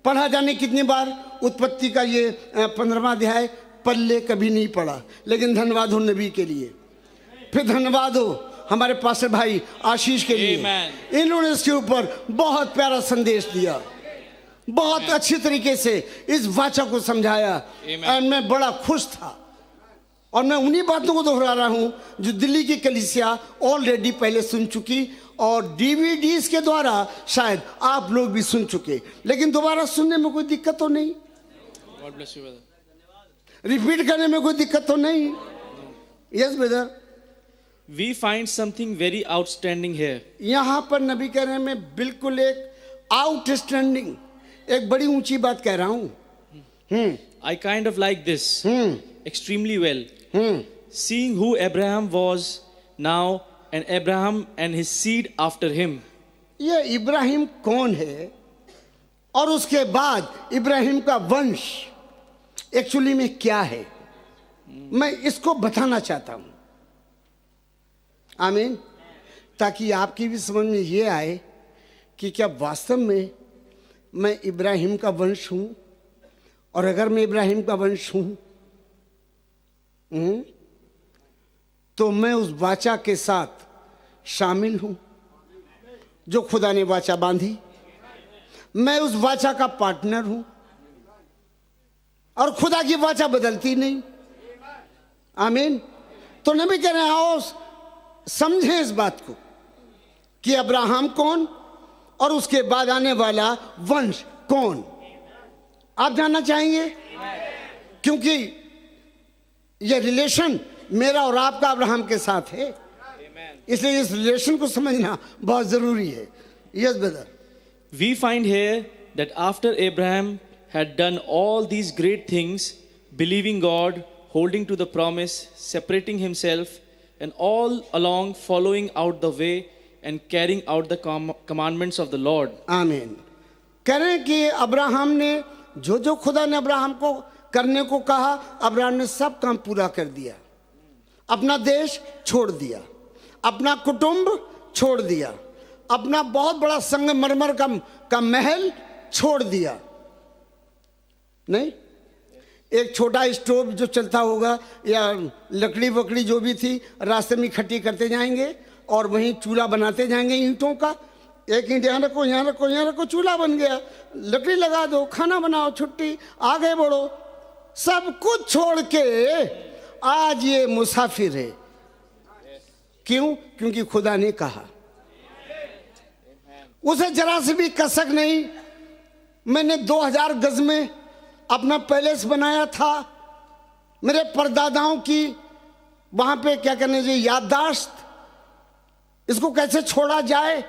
पढ़ा जाने कितनी बार उत्पत्ति का ये 15वां अध्याय, पल्ले कभी नहीं पढ़ा, लेकिन धन्यवाद हो नबी के लिए, फिर धन्यवाद हो हमारे पास भाई आशीष के लिए। इन्होंने इसके ऊपर बहुत प्यारा संदेश दिया, बहुत अच्छी तरीके से इस वाचा को समझाया, और मैं बड़ा खुश था। और मैं उन्हीं बातों को दोहरा रहा हूं जो दिल्ली की कलीसिया ऑलरेडी पहले सुन चुकी, और डीवीडीज के द्वारा शायद आप लोग भी सुन चुके, लेकिन दोबारा सुनने में कोई दिक्कत तो नहीं, रिपीट करने में कोई दिक्कत तो नहीं। Yes brother, We find something very outstanding here. यहां पर नबी कह रहे हैं, मैं बिल्कुल एक आउटस्टैंडिंग, एक बड़ी ऊंची बात कह रहा हूं। I kind of like this extremely well. Seeing who Abraham was now, and Abraham and his seed after him. ये इब्राहिम कौन है और उसके बाद इब्राहिम का वंश एक्चुअली में क्या है, मैं इसको बताना चाहता हूं। आमीन। ताकि आपकी भी समझ में ये आए कि क्या वास्तव में मैं इब्राहिम का वंश हूं, और अगर मैं इब्राहिम का वंश हूं तो मैं उस वाचा के साथ शामिल हूं जो खुदा ने वाचा बांधी, मैं उस वाचा का पार्टनर हूं, और खुदा की वाचा बदलती नहीं। आमीन। तो नबी कह रहे हैं, आओ समझें इस बात को कि अब्राहम कौन और उसके बाद आने वाला वंश कौन। आप जानना चाहेंगे, क्योंकि यह रिलेशन मेरा और आपका अब्राहम के साथ है, इसलिए इस रिलेशन को समझना बहुत जरूरी है। Yes brother. We find here that after Abraham had done all these great things, believing God, holding to the promise, separating himself, and all along following out the way and carrying out the commandments of the Lord. आमीन। कह रहे हैं कि Abraham ने जो जो खुदा ने अब्राहम को करने को कहा, अब्राहम ने सब काम पूरा कर दिया। अपना देश छोड़ दिया, अपना कुटुंब छोड़ दिया, अपना बहुत बड़ा संगमरमर का महल छोड़ दिया। नहीं, एक छोटा स्टोव जो चलता होगा या लकड़ी वकड़ी जो भी थी, रास्ते में इकट्ठी करते जाएंगे और वहीं चूल्हा बनाते जाएंगे ईंटों का। एक ईंट यहाँ रखो, यहाँ रखो, यहाँ रखो, चूल्हा बन गया, लकड़ी लगा दो, खाना बनाओ, छुट्टी, आगे बढ़ो। सब कुछ छोड़ के आज ये मुसाफिर है। क्यों? क्योंकि खुदा ने कहा। उसे जरा से भी कसक नहीं। मैंने 2000 गज में अपना पैलेस बनाया था, मेरे परदादाओं की वहां पे क्या करने चाहिए याददाश्त, इसको कैसे छोड़ा जाए।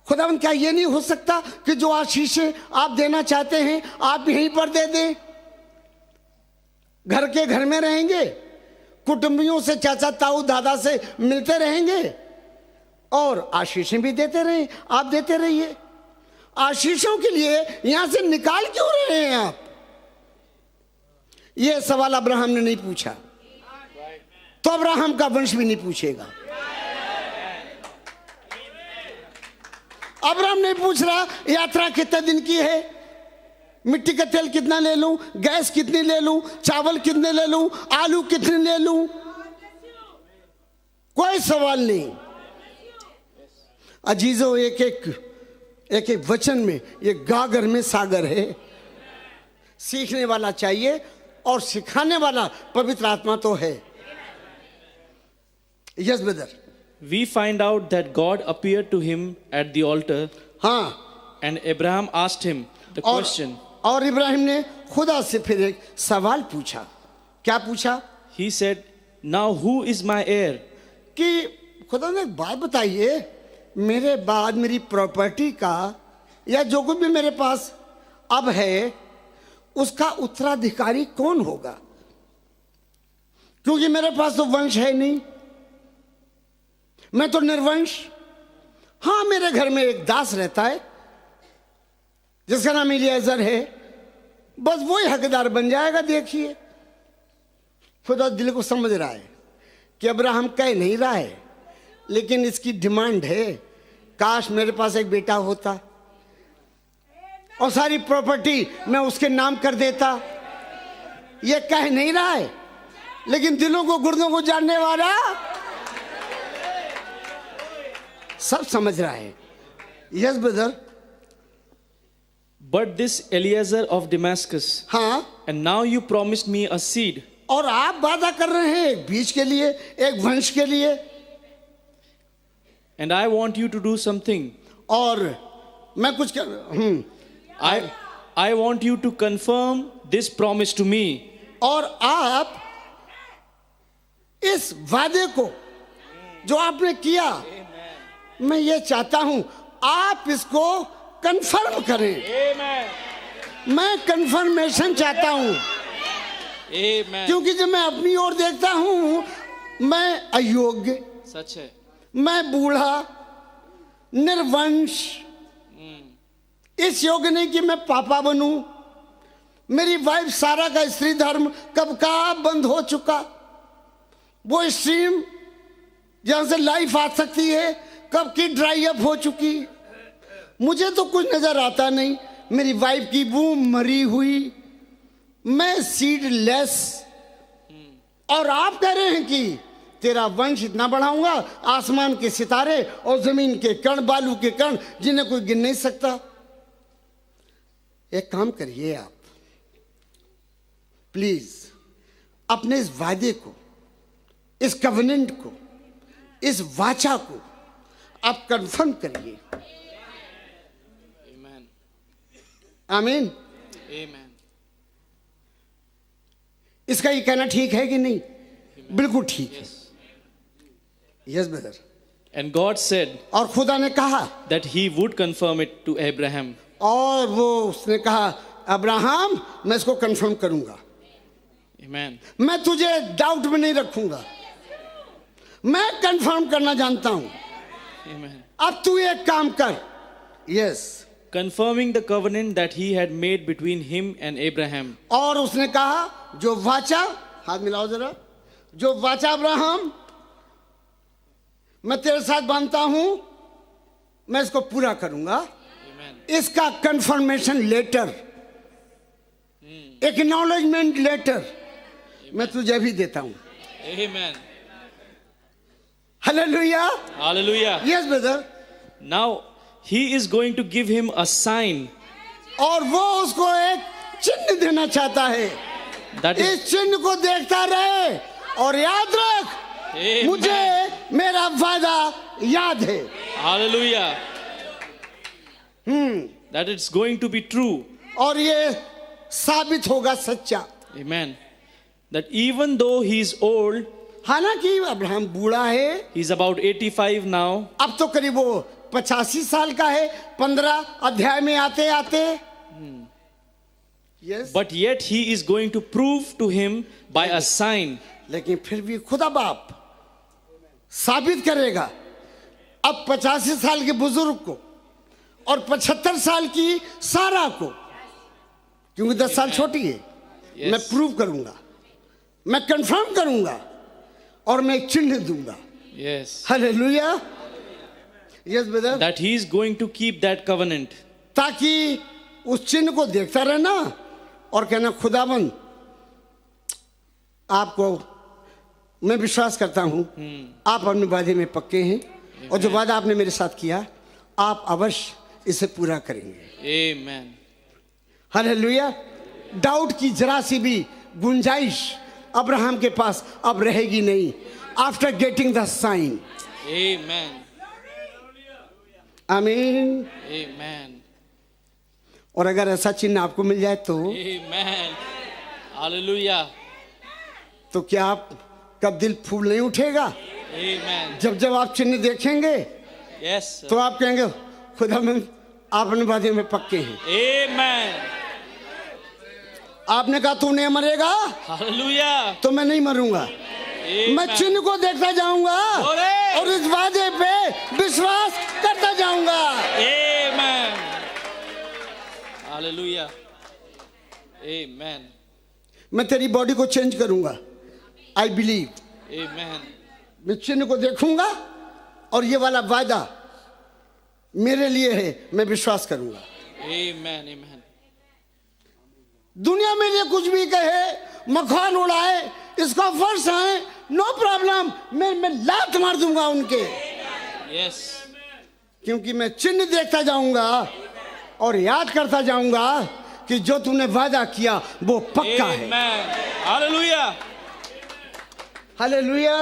खुदावंद, क्या ये नहीं हो सकता कि जो आशीषें आप देना चाहते हैं आप यहीं पर दे दें? घर के घर में रहेंगे, कुटुंबियों से, चाचा ताऊ दादा से मिलते रहेंगे और आशीषें भी देते रहें। आप देते रहिए। आशीषों के लिए यहां से निकाल क्यों रहे हैं आप? यह सवाल अब्राहम ने नहीं पूछा, तो अब्राहम का वंश भी नहीं पूछेगा। अब्राहम नहीं पूछ रहा यात्रा कितने दिन की है, मिट्टी का तेल कितना ले लूं, गैस कितनी ले लूं, चावल कितने ले लूं, आलू कितने ले लूं, कोई सवाल नहीं। अजीजों, एक एक वचन में ये गागर में सागर है। सीखने वाला चाहिए और सिखाने वाला पवित्र आत्मा तो है। Yes brother. We find out that God appeared to him at the altar. हाँ। And Abraham asked him the question. और इब्राहिम ने खुदा से फिर एक सवाल पूछा। क्या पूछा? He said, now who is my heir? कि खुदा ने एक बात बताइए, मेरे बाद मेरी प्रॉपर्टी का या जो कुछ भी मेरे पास अब है उसका उत्तराधिकारी कौन होगा? क्योंकि मेरे पास तो वंश है नहीं, मैं तो निर्वंश। हाँ, मेरे घर में एक दास रहता है जिसका नाम इलियाजर है, बस वही हकदार बन जाएगा। देखिए, खुदा दिल को समझ रहा है कि अब्राहम कह नहीं रहा है, लेकिन इसकी डिमांड है, काश मेरे पास एक बेटा होता। और सारी प्रॉपर्टी मैं उसके नाम कर देता। ये कह नहीं रहा है, लेकिन दिलों को गुर्दों को जानने वाला सब समझ रहा है। Yes brother. But this Eliezer of Damascus, हाँ, and now you promised me a seed, और आप वादा कर रहे हैं एक बीज के लिए, एक वंश के लिए, and I want you to do something. और मैं कुछ कर I want you to confirm this promise to me. और आप इस वादे को जो आपने किया, मैं ये चाहता हूं आप इसको कंफर्म करें। मैं कंफर्मेशन चाहता हूं, Amen. क्योंकि जब मैं अपनी ओर देखता हूं, मैं अयोग्य, सच है। मैं बूढ़ा, निर्वंश, इस योग्य नहीं कि मैं पापा बनूं। मेरी वाइफ सारा का स्त्री धर्म कब का बंद हो चुका। वो स्ट्रीम जहां से लाइफ आ सकती है कब की ड्राई अप हो चुकी। मुझे तो कुछ नजर आता नहीं। मेरी वाइफ की वूम मरी हुई, मैं सीडलेस, और आप कह रहे हैं कि तेरा वंश इतना बढ़ाऊंगा, आसमान के सितारे और जमीन के कण, बालू के कण, जिन्हें कोई गिन नहीं सकता। एक काम करिए आप, प्लीज अपने इस वादे को, इस कवेनेंट को, इस वाचा को आप कंफर्म करिए। Amen. आमीन। Amen. इसका ये कहना ठीक है कि नहीं? बिल्कुल ठीक है। Yes brother. And God said और खुदा ने कहा that He would confirm it to Abraham. और वो उसने कहा, अब्राहम मैं इसको कंफर्म करूंगा। Amen. मैं तुझे डाउट में नहीं रखूंगा, मैं कंफर्म करना जानता हूं। Amen. अब तू एक काम कर। Yes. Confirming the covenant that He had made between Him and Abraham. और उसने कहा, जो वाचा, हाथ मिलाओ जरा, जो वाचा अब्राहम मैं तेरे साथ बांधता हूं, मैं इसको पूरा करूंगा। Amen. इसका कंफर्मेशन लेटर, एक्नॉलेजमेंट लेटर मैं तुझे भी देता हूं। Amen. Hallelujah. Hallelujah. Yes brother. Now He is going to give him a sign. और वो उसको एक चिन्ह देना चाहता है। That is, इस चिन्ह को देखता रहे और याद रख, Amen. मुझे मेरा वादा याद है। Hallelujah. That it's going to be true. और ये साबित होगा सच्चा। Amen. That even though he's old, हालांकि अब्राहम बूढ़ा है, he's about 85 now. अब तो करीब वो 85 साल का है, 15 अध्याय में आते आते। Yes. But yet he is going to prove to him by a sign. लेकिन फिर भी खुदा बाप साबित करेगा अब 85 साल के बुजुर्ग को और 75 साल की सारा को, क्योंकि 10 साल छोटी है। Yes. मैं प्रूव करूंगा, मैं कंफर्म करूंगा और मैं एक चिन्ह दूंगा। Yes. Hallelujah. Yes brother. That he is going to keep that covenant. ताकि उस चिन्ह को देखता रहना और कहना, खुदाबंद आपको मैं विश्वास करता हूं, आप अपने वादे में पक्के हैं और जो वादा आपने मेरे साथ किया आप अवश्य इसे पूरा करेंगे। Amen. हालेलुया। डाउट की जरा सी भी गुंजाइश अब्राहम के पास अब रहेगी नहीं, after getting the sign. Amen. Amen. Amen. और अगर ऐसा चिन्ह आपको मिल जाए तो Amen. Hallelujah. तो क्या आप कब दिल फूल नहीं उठेगा? Amen. जब जब आप चिन्ह देखेंगे Yes. Sir. तो आप कहेंगे, खुदा मैं आप अपने वादे में पक्के हैं। Amen. आपने कहा तू नहीं मरेगा, Hallelujah. तो मैं नहीं मरूंगा। Amen. मैं चिन्ह को देखता जाऊंगा Glory. और इस वादे पे विश्वास करता जाऊंगा। Amen. Hallelujah. Amen. मैं तेरी बॉडी को चेंज करूंगा। I believe. Amen. मैं चिन्ह को देखूंगा और ये वाला वादा मेरे लिए है, मैं विश्वास करूंगा। Amen. Amen. दुनिया में ये कुछ भी कहे, मखौल उड़ाए, इसका फर्ज है, नो प्रॉब्लम, मैं लात मार दूंगा उनके, Yes. क्योंकि मैं चिन्ह देखता जाऊंगा और याद करता जाऊंगा कि जो तूने वादा किया वो पक्का है। Amen. Hallelujah. Hallelujah.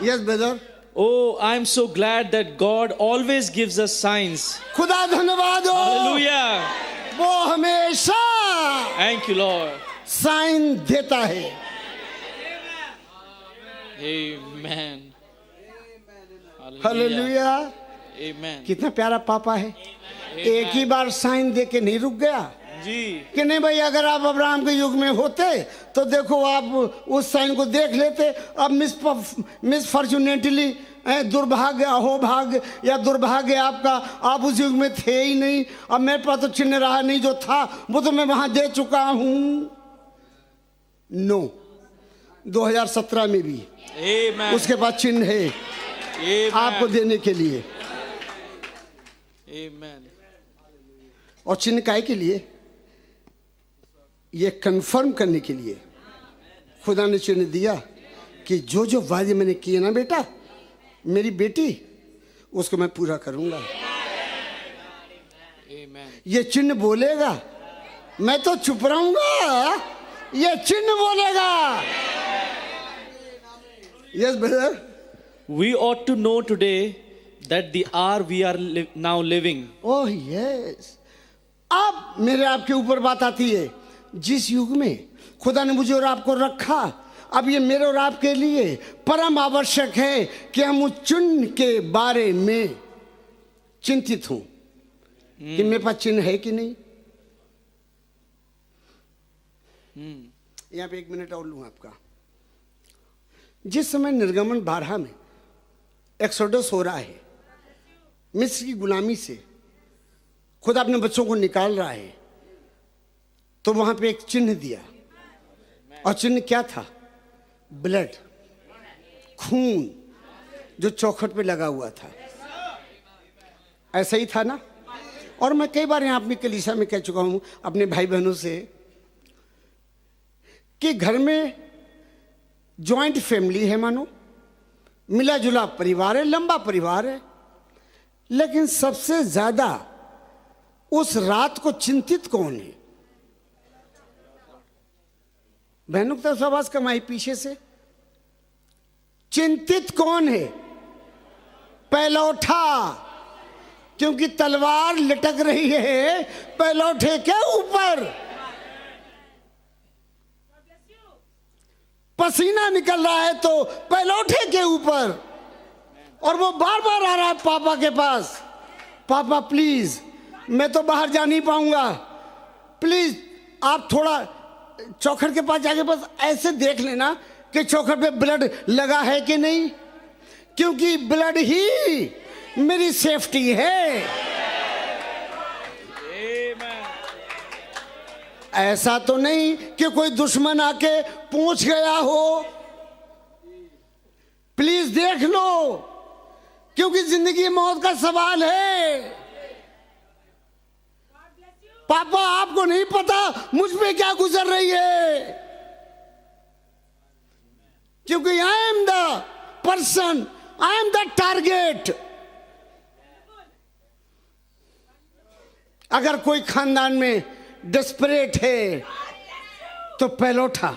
Yes brother. Oh, I'm so glad that God always gives us signs. खुदा धन्यवाद हो, Hallelujah. वो हमेशा Thank you, Lord. साइन देता है। Amen. हालेलुया। Amen. कितना प्यारा पापा है, एक ही बार साइन दे के नहीं रुक गया जी। कि नहीं भाई, अगर आप अब्राहम के युग में होते तो देखो आप उस साइन को देख लेते। अब मिस फॉर्चुनेटली, दुर्भाग्य, अहोभाग्य या दुर्भाग्य आपका, आप उस युग में थे ही नहीं। अब मेरे पास तो चिन्ह रहा नहीं, जो था वो तो मैं वहां दे चुका हूं। नो, 2017 में भी Amen. उसके पास चिन्ह है आपको Amen. देने के लिए। Amen. और चिन्ह काय के लिए? ये कंफर्म करने के लिए खुदा ने चिन्ह दिया कि जो जो वादे मैंने किए ना बेटा, मेरी बेटी, उसको मैं पूरा करूंगा। Amen. ये चिन्ह बोलेगा, मैं तो चुप रहूंगा, ये चिन्ह बोलेगा। Yes brother. We ought to know today that the hour we are now living. Oh yes. अब मेरे आपके ऊपर बात आती है, जिस युग में खुदा ने मुझे और आपको रखा, अब ये मेरे और आपके लिए परम आवश्यक है कि हम उस चिन्ह के बारे में चिंतित हों कि मेरे पास चिन्ह है कि नहीं। यहां पे 1 मिनट और लूं आपका। जिस समय निर्गमन 12 में एक्सोडस हो रहा है, मिस्र की गुलामी से खुदा अपने बच्चों को निकाल रहा है, तो वहां पे एक चिन्ह दिया। और चिन्ह क्या था? ब्लड, खून, जो चौखट पे लगा हुआ था। ऐसा ही था ना? और मैं कई बार यहां अपनी कलीसिया में कह चुका हूं अपने भाई बहनों से कि घर में जॉइंट फैमिली है, मानो मिला जुला परिवार है, लंबा परिवार है, लेकिन सबसे ज्यादा उस रात को चिंतित कौन है? बहनों की तरफ से आवाज कमाई पीछे से, चिंतित कौन है? पैलौठा, क्योंकि तलवार लटक रही है पैलौठे के ऊपर, पसीना निकल रहा है तो पैलौठे के ऊपर, और वो बार बार आ रहा है पापा के पास, पापा प्लीज मैं तो बाहर जा नहीं पाऊंगा, प्लीज आप थोड़ा चौखट के पास जाके बस ऐसे देख लेना कि चौखट पे ब्लड लगा है कि नहीं, क्योंकि ब्लड ही मेरी सेफ्टी है। ऐसा तो नहीं कि कोई दुश्मन आके पूछ गया हो, प्लीज देख लो, क्योंकि जिंदगी मौत का सवाल है। पापा आपको नहीं पता मुझ पे क्या गुजर रही है, क्योंकि I am the person, I am the target. अगर कोई खानदान में डेस्परेट है तो पैलौठा।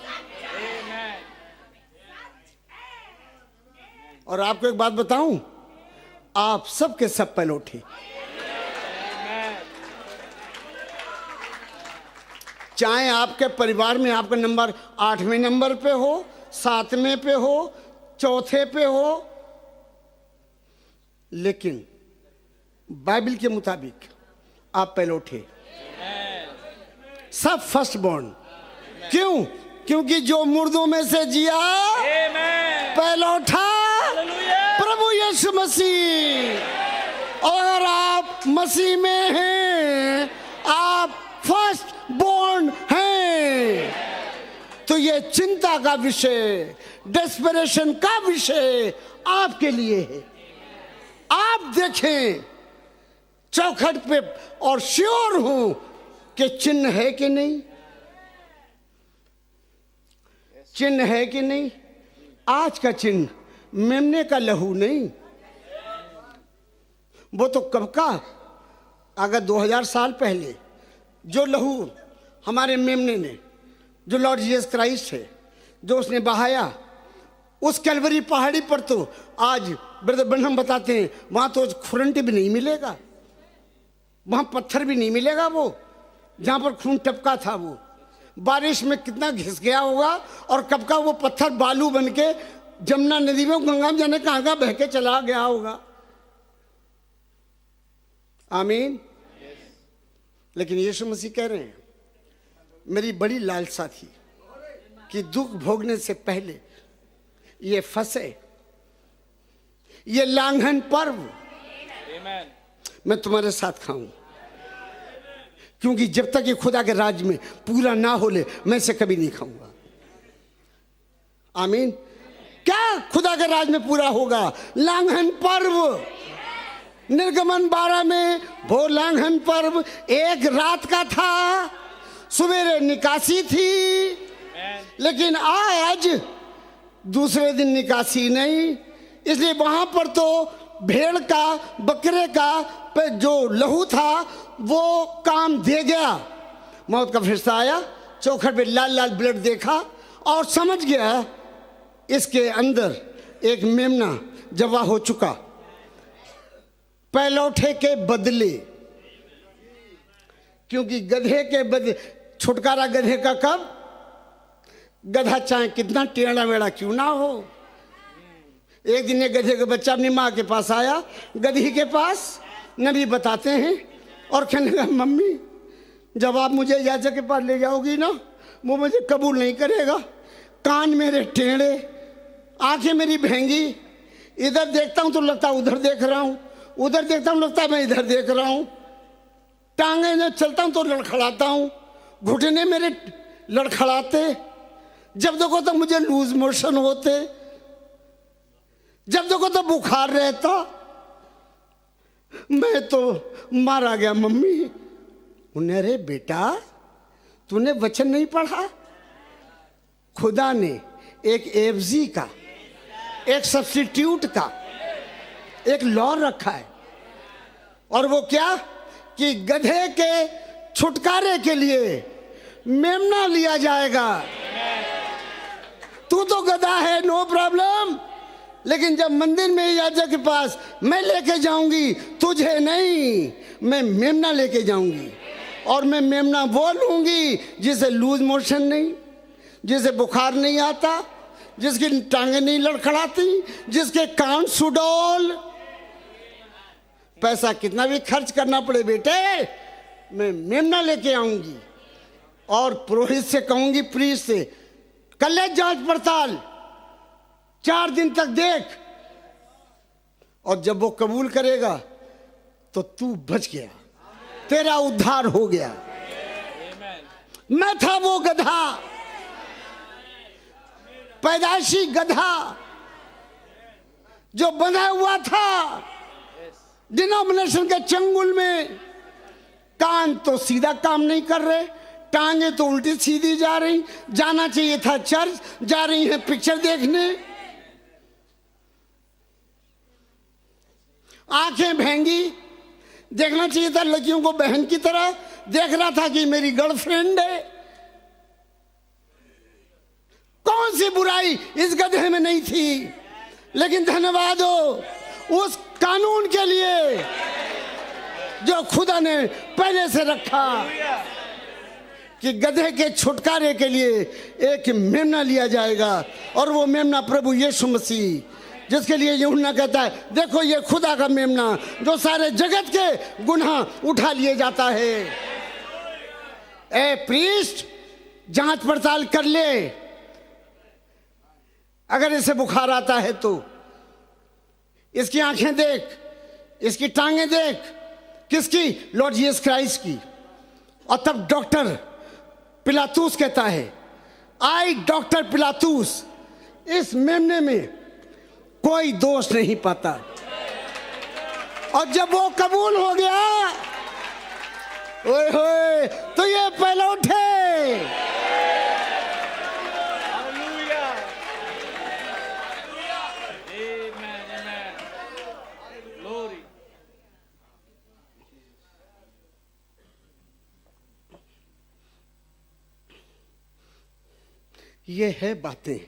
और आपको एक बात बताऊं, आप सबके सब पैलौठे। चाहे आपके परिवार में आपका नंबर 8वें नंबर पे हो, 7वें पे हो, 4थे पे हो, लेकिन बाइबल के मुताबिक आप पैलौठे, सब फर्स्ट बॉर्न। क्यों? क्योंकि जो मुर्दों में से जिया पैलौठा प्रभु यीशु मसीह। और आप मसीह में हैं, आप फर्स्ट बॉर्न हैं। तो ये चिंता का विषय, डेस्परेशन का विषय आपके लिए है। आप देखें चौखट पे और श्योर हूं कि चिन्ह है कि नहीं, चिन्ह है कि नहीं। आज का चिन्ह मेमने का लहू नहीं, वो तो कब का, अगर 2000 साल पहले जो लहू हमारे मेमने ने, जो लॉर्ड जीसस क्राइस्ट है, जो उसने बहाया उस कैलवरी पहाड़ी पर, तो आज ब्रदर ब्रनहम बताते हैं वहां तो खुरंटी भी नहीं मिलेगा, वहां पत्थर भी नहीं मिलेगा, वो जहां पर खून टपका था वो बारिश में कितना घिस गया होगा, और कब का वो पत्थर बालू बन के जमुना नदी में, गंगा में जाने कहां कहां बह के चला गया होगा। आमीन। लेकिन यीशु मसीह कह रहे हैं मेरी बड़ी लालसा थी कि दुख भोगने से पहले ये फंसे, ये लांघन पर्व मैं तुम्हारे साथ खाऊं, क्योंकि जब तक ये खुदा के राज में पूरा ना हो ले मैं इसे कभी नहीं खाऊंगा। आमीन। क्या खुदा के राज में पूरा होगा? लांघन पर्व। निर्गमन 12 में वो लांघन पर्व एक रात का था, सवेरे निकासी थी, लेकिन आज दूसरे दिन निकासी नहीं। इसलिए वहां पर तो भेड़ का, बकरे का जो लहू था वो काम दे गया। मौत का फरिश्ता आया, चौखट पे लाल लाल ब्लड देखा और समझ गया इसके अंदर एक मेमना जवा हो चुका, पैलौठे के बदले। क्योंकि गधे के बदले छुटकारा गधे का कब? गधा चाहे कितना टेढ़ा मेढ़ा क्यों ना हो। एक दिन ये गधे का बच्चा अपनी माँ के पास आया, गधी के पास, नबी बताते हैं, और कहने लगा मम्मी जब आप मुझे याजक के पास ले जाओगी ना वो मुझे कबूल नहीं करेगा, कान मेरे टेढ़े, आंखें मेरी भेंगी, इधर देखता हूं तो लगता उधर देख रहा हूं, उधर देखता हूं लगता मैं इधर देख रहा हूं, टांगे में चलता हूं तो लड़खड़ाता हूं, घुटने मेरे लड़खड़ाते, जब देखो तो मुझे लूज मोशन होते, जब देखो तो बुखार रहता, मैं तो मारा गया मम्मी। उन्हें अरे बेटा तूने वचन नहीं पढ़ा? खुदा ने एक एवजी का, एक सब्स्टिट्यूट का एक लॉ रखा है, और वो क्या कि गधे के छुटकारे के लिए मेमना लिया जाएगा। तू तो गधा है, नो प्रॉब्लम, लेकिन जब मंदिर में याजक के पास मैं लेके जाऊंगी, तुझे नहीं, मैं मेमना लेके जाऊंगी, और मैं मेमना वो लूंगी जिसे लूज मोशन नहीं, जिसे बुखार नहीं आता, जिसकी टांगे नहीं लड़खड़ाती, जिसके कान सुडौल। पैसा कितना भी खर्च करना पड़े बेटे, मैं मेमना लेके आऊंगी, और पुरोहित से कहूंगी, प्रीस्ट से, कर ले जांच पड़ताल, 4 दिन तक देख, और जब वो कबूल करेगा तो तू बच गया, तेरा उद्धार हो गया। मैं था वो गधा, पैदाइशी गधा, जो बंधा हुआ था डिनोमिनेशन के चंगुल में। कान तो सीधा काम नहीं कर रहे, टांगे तो उल्टी सीधी जा रही, जाना चाहिए था चर्च, जा रही है पिक्चर देखने, आंखें भेंगी, देखना चाहिए था लड़कियों को बहन की तरह, देख रहा था कि मेरी गर्लफ्रेंड है। कौन सी बुराई इस गधे में नहीं थी, लेकिन धन्यवाद हो उस कानून के लिए जो खुदा ने पहले से रखा कि गधे के छुटकारे के लिए एक मेमना लिया जाएगा, और वो मेमना प्रभु यीशु मसीह, जिसके लिए यूहन्ना कहता है देखो ये खुदा का मेमना जो सारे जगत के गुनाह उठा लिए जाता है। ए प्रीस्ट, जांच पड़ताल कर ले, अगर इसे बुखार आता है तो इसकी आंखें देख, इसकी टांगें देख, किसकी? लॉर्ड जीसस क्राइस्ट की। और तब डॉक्टर पिलातूस कहता है, आई डॉक्टर पिलातूस इस मेमने में कोई दोष नहीं पाता, और जब वो कबूल हो गया, ओए होए, तो ये पहले उठे। ये है बातें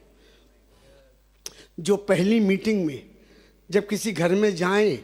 जो पहली मीटिंग में जब किसी घर में जाएं